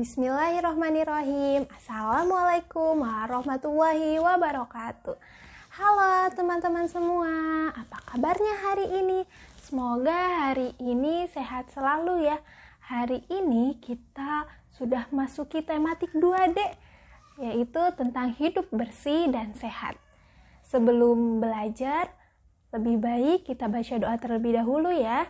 Bismillahirrahmanirrahim. Assalamualaikum warahmatullahi wabarakatuh. Halo teman-teman semua, apa kabarnya hari ini? Semoga hari ini sehat selalu ya. Hari ini kita sudah masuki tematik 2D, yaitu tentang hidup bersih dan sehat. Sebelum belajar, lebih baik kita baca doa terlebih dahulu ya.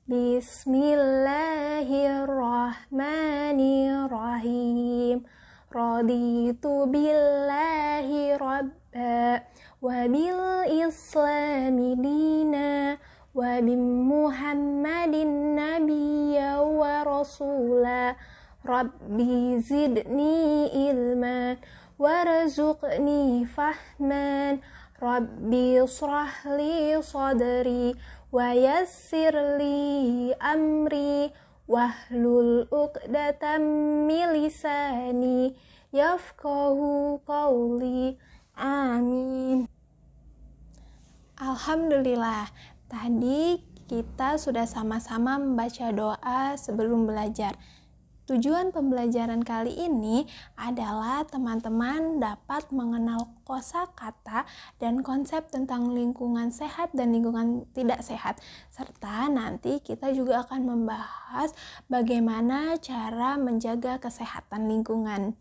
Bismillahirrahmanirrahim. Raditu billahi rabba wa bil islami dina wa bi muhammadin nabiyya wa rasula. Rabbi zidni ilman warzuqni fahman. Rabbi shrahli sadri wa yassirli amri wahlul uqdatam min lisani yafqahu qawli. Amin. Alhamdulillah, tadi kita sudah sama-sama membaca doa sebelum belajar. Tujuan pembelajaran kali ini adalah teman-teman dapat mengenal kosakata dan konsep tentang lingkungan sehat dan lingkungan tidak sehat. Serta nanti kita juga akan membahas bagaimana cara menjaga kesehatan lingkungan.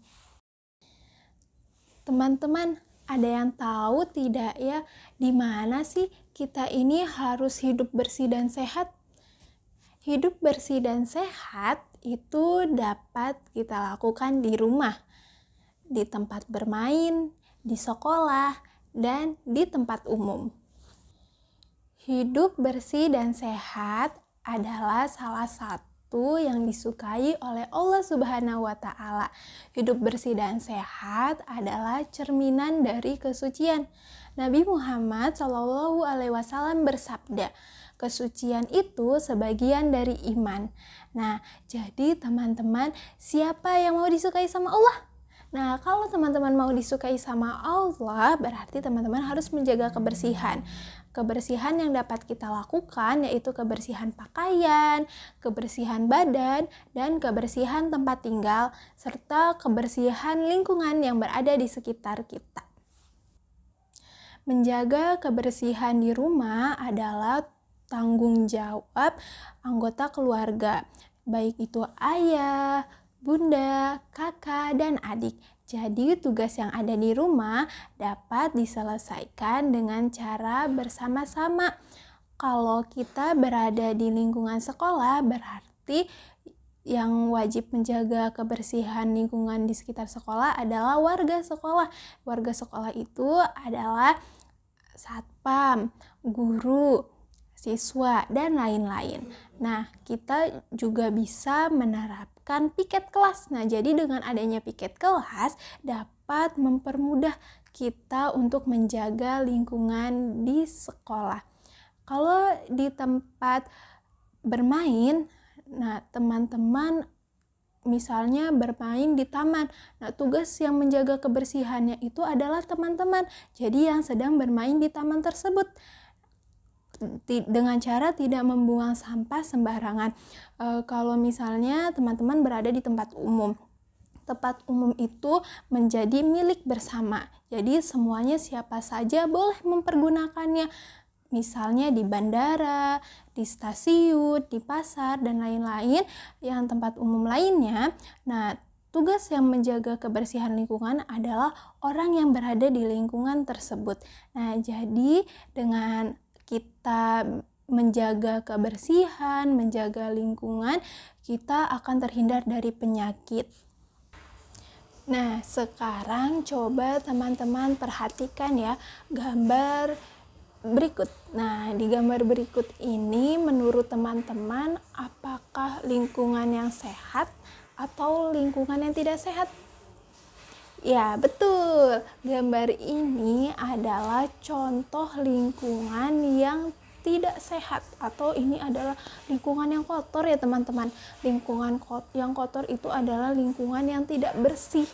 Teman-teman, ada yang tahu tidak ya, di mana sih kita ini harus hidup bersih dan sehat? Hidup bersih dan sehat itu dapat kita lakukan di rumah, di tempat bermain, di sekolah, dan di tempat umum. Hidup bersih dan sehat adalah salah satu yang disukai oleh Allah Subhanahu wa Ta'ala. Hidup bersih dan sehat adalah cerminan dari kesucian. Nabi Muhammad SAW bersabda, kesucian itu sebagian dari iman. Nah, jadi teman-teman, siapa yang mau disukai sama Allah? Nah, kalau teman-teman mau disukai sama Allah, berarti teman-teman harus menjaga kebersihan. Kebersihan yang dapat kita lakukan yaitu kebersihan pakaian, kebersihan badan, dan kebersihan tempat tinggal, serta kebersihan lingkungan yang berada di sekitar kita. Menjaga kebersihan di rumah adalah tanggung jawab anggota keluarga, baik itu ayah, bunda, kakak, dan adik. Jadi tugas yang ada di rumah dapat diselesaikan dengan cara bersama-sama. Kalau kita berada di lingkungan sekolah, berarti yang wajib menjaga kebersihan lingkungan di sekitar sekolah adalah warga sekolah. Warga sekolah itu adalah satpam, guru, siswa, dan lain-lain. Nah, kita juga bisa menerapkan piket kelas. Nah, jadi dengan adanya piket kelas dapat mempermudah kita untuk menjaga lingkungan di sekolah. Kalau di tempat bermain, nah teman-teman misalnya bermain di taman. Nah, tugas yang menjaga kebersihannya itu adalah teman-teman. Jadi yang sedang bermain di taman tersebut, dengan cara tidak membuang sampah sembarangan. Kalau misalnya teman-teman berada di tempat umum itu menjadi milik bersama. Jadi semuanya siapa saja boleh mempergunakannya. Misalnya di bandara, di stasiun, di pasar, dan lain-lain yang tempat umum lainnya. Nah, tugas yang menjaga kebersihan lingkungan adalah orang yang berada di lingkungan tersebut. Nah, jadi dengan kita menjaga kebersihan, menjaga lingkungan, kita akan terhindar dari penyakit. Nah, sekarang coba teman-teman perhatikan ya gambar berikut. Nah, di gambar berikut ini menurut teman-teman apakah lingkungan yang sehat atau lingkungan yang tidak sehat? Ya, betul. Gambar ini adalah contoh lingkungan yang tidak sehat atau ini adalah lingkungan yang kotor ya teman-teman. Lingkungan yang kotor itu adalah lingkungan yang tidak bersih.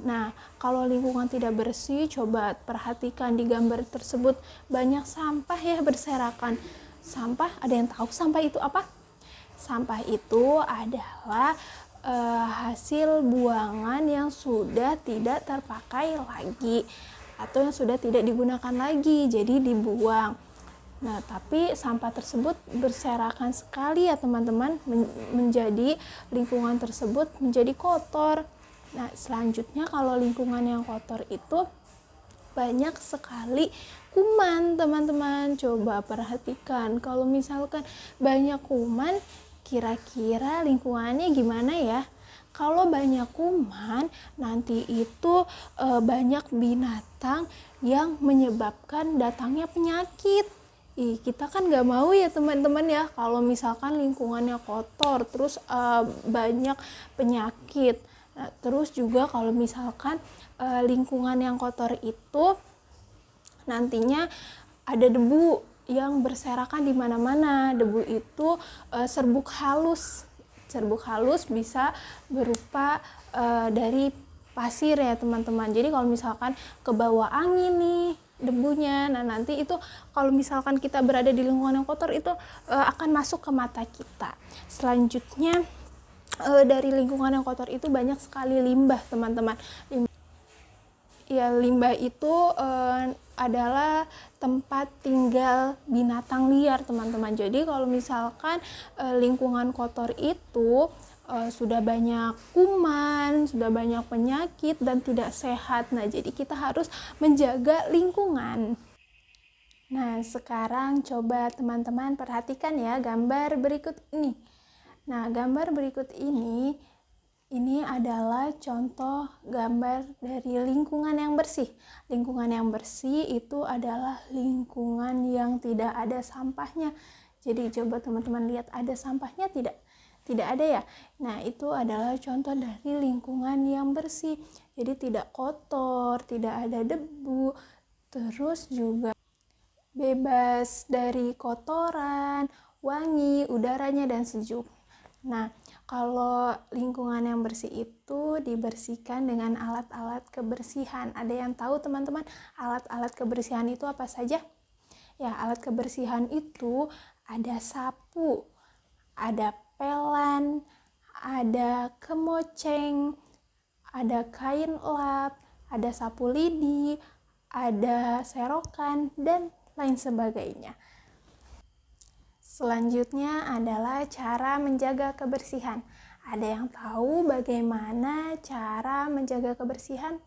Nah, kalau lingkungan tidak bersih, coba perhatikan di gambar tersebut banyak sampah ya berserakan. Sampah, ada yang tahu sampah itu apa? Sampah itu adalah hasil buangan yang sudah tidak terpakai lagi atau yang sudah tidak digunakan lagi, jadi dibuang. Nah, tapi sampah tersebut berserakan sekali ya teman-teman, menjadi lingkungan tersebut menjadi kotor. Nah, selanjutnya kalau lingkungan yang kotor itu banyak sekali kuman, teman-teman. Coba perhatikan, kalau misalkan banyak kuman, kira-kira lingkungannya gimana ya? Kalau banyak kuman, nanti itu banyak binatang yang menyebabkan datangnya penyakit. Kita kan nggak mau ya teman-teman ya, kalau misalkan lingkungannya kotor, terus banyak penyakit. Nah, terus juga kalau misalkan lingkungan yang kotor itu nantinya ada debu yang berserakan di mana-mana. Debu itu serbuk halus. Serbuk halus bisa berupa dari pasir ya teman-teman. Jadi kalau misalkan ke bawah angin nih debunya, nah nanti itu kalau misalkan kita berada di lingkungan yang kotor itu akan masuk ke mata kita. Selanjutnya dari lingkungan yang kotor itu banyak sekali limbah, teman-teman. Limbah itu adalah tempat tinggal binatang liar, teman-teman. Jadi kalau misalkan lingkungan kotor itu sudah banyak kuman, sudah banyak penyakit dan tidak sehat. Nah, jadi kita harus menjaga lingkungan. Nah, sekarang coba teman-teman perhatikan ya gambar berikut ini. Nah, gambar berikut ini adalah contoh gambar dari lingkungan yang bersih. Lingkungan yang bersih itu adalah lingkungan yang tidak ada sampahnya. Jadi coba teman-teman lihat, ada sampahnya tidak? Tidak ada ya. Nah, itu adalah contoh dari lingkungan yang bersih. Jadi tidak kotor, tidak ada debu, terus juga bebas dari kotoran, wangi, udaranya dan sejuk. Nah, kalau lingkungan yang bersih itu dibersihkan dengan alat-alat kebersihan. Ada yang tahu teman-teman alat-alat kebersihan itu apa saja? Ya, alat kebersihan itu ada sapu, ada pelan, ada kemoceng, ada kain lap, ada sapu lidi, ada serokan, dan lain sebagainya. Selanjutnya adalah cara menjaga kebersihan. Ada yang tahu bagaimana cara menjaga kebersihan?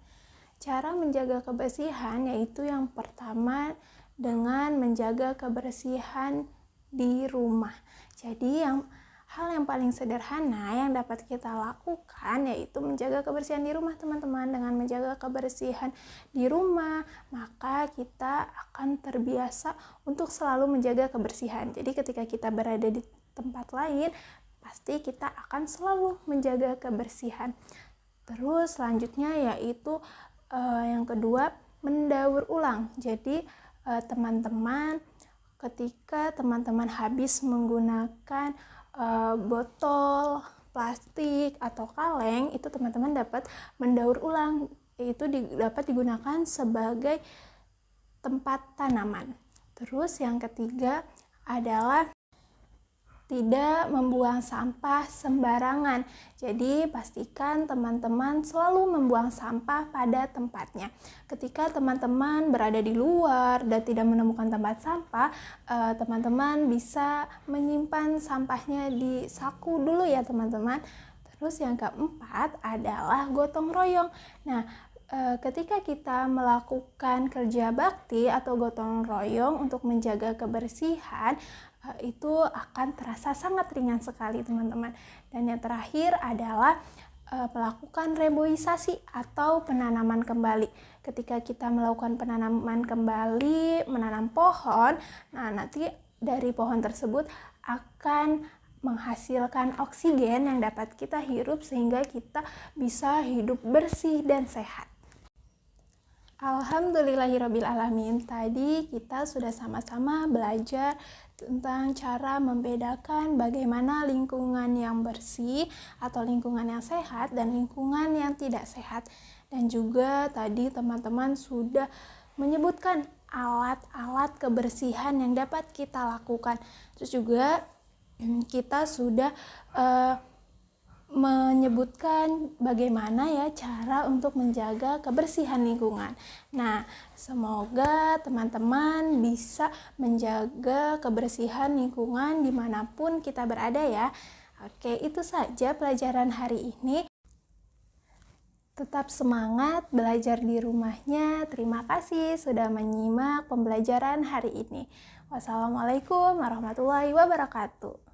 Cara menjaga kebersihan yaitu yang pertama dengan menjaga kebersihan di rumah. Jadi hal yang paling sederhana yang dapat kita lakukan yaitu menjaga kebersihan di rumah, teman-teman. Dengan menjaga kebersihan di rumah, maka kita akan terbiasa untuk selalu menjaga kebersihan. Jadi ketika kita berada di tempat lain, pasti kita akan selalu menjaga kebersihan. Terus selanjutnya yaitu yang kedua, mendaur ulang. Jadi teman-teman, ketika teman-teman habis menggunakan botol plastik atau kaleng, itu teman-teman dapat mendaur ulang, yaitu dapat digunakan sebagai tempat tanaman. Terus yang ketiga adalah tidak membuang sampah sembarangan. Jadi pastikan teman-teman selalu membuang sampah pada tempatnya. Ketika teman-teman berada di luar dan tidak menemukan tempat sampah, teman-teman bisa menyimpan sampahnya di saku dulu ya teman-teman. Terus yang keempat adalah gotong royong. Nah, ketika kita melakukan kerja bakti atau gotong royong untuk menjaga kebersihan, itu akan terasa sangat ringan sekali teman-teman. Dan yang terakhir adalah melakukan reboisasi atau penanaman kembali. Ketika kita melakukan penanaman kembali, menanam pohon, nah nanti dari pohon tersebut akan menghasilkan oksigen yang dapat kita hirup sehingga kita bisa hidup bersih dan sehat. Alhamdulillahirrabbilalamin. Tadi kita sudah sama-sama belajar tentang cara membedakan bagaimana lingkungan yang bersih atau lingkungan yang sehat dan lingkungan yang tidak sehat. Dan juga tadi teman-teman sudah menyebutkan alat-alat kebersihan yang dapat kita lakukan. Terus juga kita sudah menyebutkan bagaimana ya cara untuk menjaga kebersihan lingkungan. Nah, semoga teman-teman bisa menjaga kebersihan lingkungan dimanapun kita berada ya. Oke, itu saja pelajaran hari ini. Tetap semangat belajar di rumahnya. Terima kasih sudah menyimak pembelajaran hari ini. Wassalamualaikum warahmatullahi wabarakatuh.